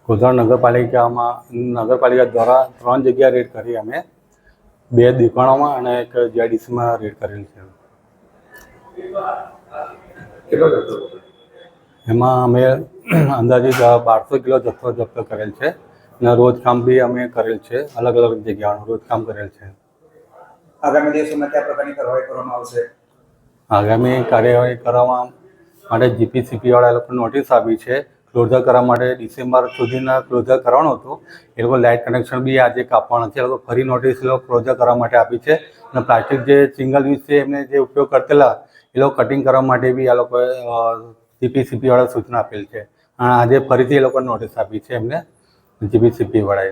ગોધરા નગરપાલિકા દ્વારા 3 જગ્યા રેડ કરી અમે 2 દુકાનોમાં અને એક જીઆઈડીસીમાં રેડ કરેલ છે. એમાં અમે અંદાજિત 1200 કિલો જથ્થો જપ્ત કરેલ છે અને રોજકામ બી અમે કરેલ છે. અલગ અલગ જગ્યાનું રોજકામ કરેલ છે. આગામી દિવસોમાં કયા પ્રકારની કાર્યવાહી કરવામાં આવશે? આગામી કાર્યવાહી કરવા માટે જીપીસીપી વાળા લોકો નોટિસ આપી છે. ક્લોઝર કરવા માટે ડિસેમ્બર સુધીના ક્લોઝર કરવાનું હતું. એ લોકો લાઇટ કનેક્શન બી આજે કાપવાના છે. એ લોકો ફરી નોટિસ એ લોકો ક્લોઝર કરવા માટે આપી છે અને પ્લાસ્ટિક જે સિંગલ યુઝ છે એમને જે ઉપયોગ કરતેલા એ લોકો કટિંગ કરવા માટે બી આ લોકોએ જીપીસીપી વાળા સૂચના આપેલ છે. અને આજે ફરીથી એ લોકોને નોટિસ આપી છે એમને જીપીસીપી વાળાએ.